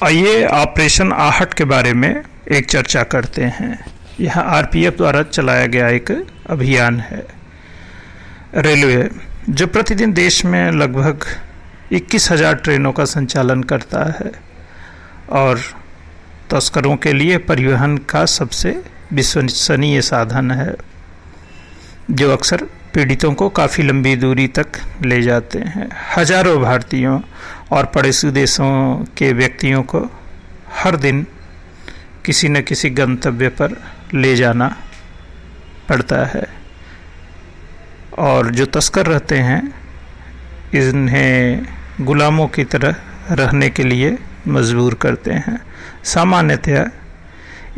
आइए ऑपरेशन आहट के बारे में एक चर्चा करते हैं। यह आरपीएफ द्वारा चलाया गया एक अभियान है। रेलवे जो प्रतिदिन देश में लगभग 21,000 ट्रेनों का संचालन करता है और तस्करों के लिए परिवहन का सबसे विश्वसनीय साधन है, जो अक्सर पीड़ितों को काफ़ी लंबी दूरी तक ले जाते हैं। हजारों भारतीयों और पड़ोसी देशों के व्यक्तियों को हर दिन किसी न किसी गंतव्य पर ले जाना पड़ता है और जो तस्कर रहते हैं इन्हें गुलामों की तरह रहने के लिए मजबूर करते हैं। सामान्यतया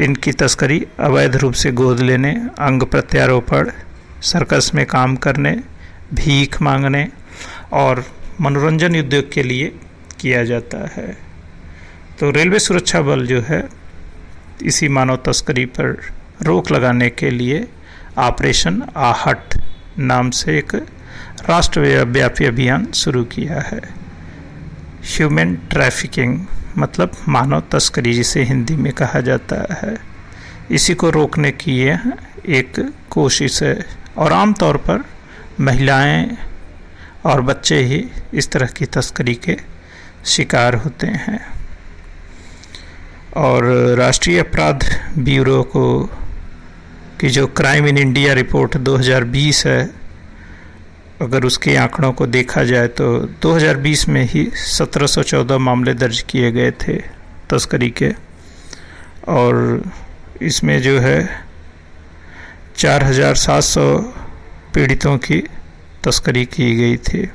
इनकी तस्करी अवैध रूप से गोद लेने, अंग प्रत्यारोपण, सर्कस में काम करने, भीख मांगने और मनोरंजन उद्योग के लिए किया जाता है। तो रेलवे सुरक्षा बल जो है इसी मानव तस्करी पर रोक लगाने के लिए ऑपरेशन आहट नाम से एक राष्ट्रव्यापी अभियान शुरू किया है। ह्यूमन ट्रैफिकिंग मतलब मानव तस्करी जिसे हिंदी में कहा जाता है, इसी को रोकने की यह एक कोशिश है और आमतौर पर महिलाएं और बच्चे ही इस तरह की तस्करी के शिकार होते हैं। और राष्ट्रीय अपराध ब्यूरो की जो क्राइम इन इंडिया रिपोर्ट 2020 है, अगर उसके आंकड़ों को देखा जाए तो 2020 में ही 1714 मामले दर्ज किए गए थे तस्करी के, और इसमें जो है 4,700 पीड़ितों की तस्करी की गई थी।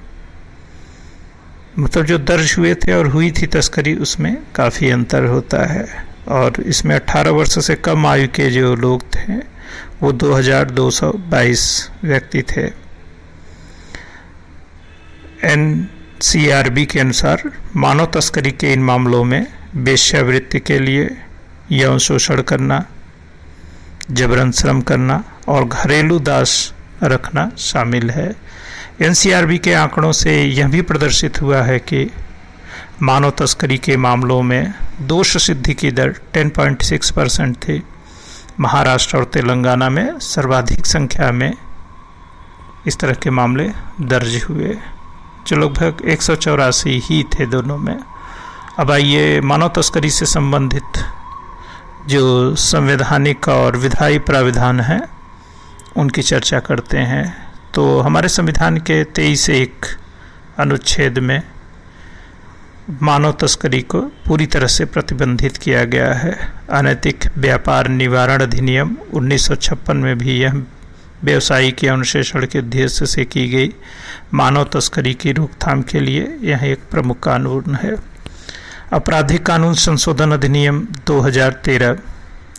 मतलब जो दर्ज हुए थे और हुई थी तस्करी उसमें काफ़ी अंतर होता है। और इसमें 18 वर्ष से कम आयु के जो लोग थे वो 2,222 व्यक्ति थे। NCRB के अनुसार मानव तस्करी के इन मामलों में वेश्यावृत्ति के लिए यौन शोषण करना, जबरन श्रम करना और घरेलू दास रखना शामिल है। NCRB के आंकड़ों से यह भी प्रदर्शित हुआ है कि मानव तस्करी के मामलों में दोष सिद्धि की दर 10.6% थी। महाराष्ट्र और तेलंगाना में सर्वाधिक संख्या में इस तरह के मामले दर्ज हुए, जो लगभग 184 ही थे दोनों में। अब आइए मानव तस्करी से संबंधित जो संवैधानिक और विधायी प्राविधान हैं उनकी चर्चा करते हैं। तो हमारे संविधान के 23(1) अनुच्छेद में मानव तस्करी को पूरी तरह से प्रतिबंधित किया गया है। अनैतिक व्यापार निवारण अधिनियम 1956 में भी यह व्यवसायिक अनुशेषण के उद्देश्य से की गई मानव तस्करी की रोकथाम के लिए यह एक प्रमुख कानून है। आपराधिक कानून संशोधन अधिनियम 2013,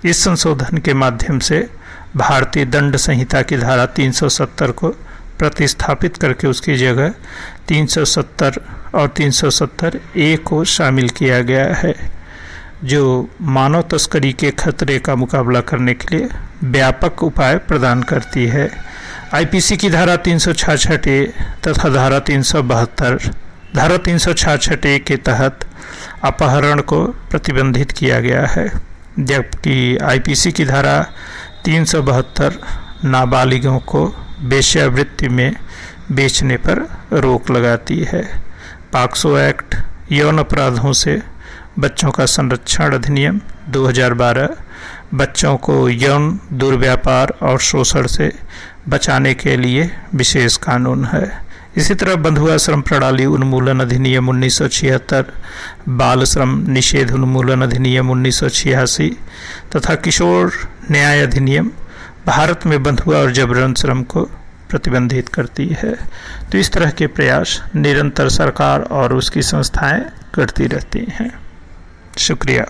इस संशोधन के माध्यम से भारतीय दंड संहिता की धारा 370 को प्रतिस्थापित करके उसकी जगह 370 और 370(a) को शामिल किया गया है, जो मानव तस्करी के खतरे का मुकाबला करने के लिए व्यापक उपाय प्रदान करती है। आईपीसी की धारा 366(a) तथा धारा 372, धारा 366(a) के तहत अपहरण को प्रतिबंधित किया गया है, जबकि आईपीसी की धारा 372 नाबालिगों को वेश्यावृत्ति में बेचने पर रोक लगाती है। पॉक्सो एक्ट यौन अपराधों से बच्चों का संरक्षण अधिनियम 2012 बच्चों को यौन दुर्व्यापार और शोषण से बचाने के लिए विशेष कानून है। इसी तरह बंधुआ श्रम प्रणाली उन्मूलन अधिनियम 1976, बाल श्रम निषेध उन्मूलन अधिनियम 1986 तथा किशोर न्याय अधिनियम भारत में बंधुआ और जबरन श्रम को प्रतिबंधित करती है। तो इस तरह के प्रयास निरंतर सरकार और उसकी संस्थाएं करती रहती हैं। शुक्रिया।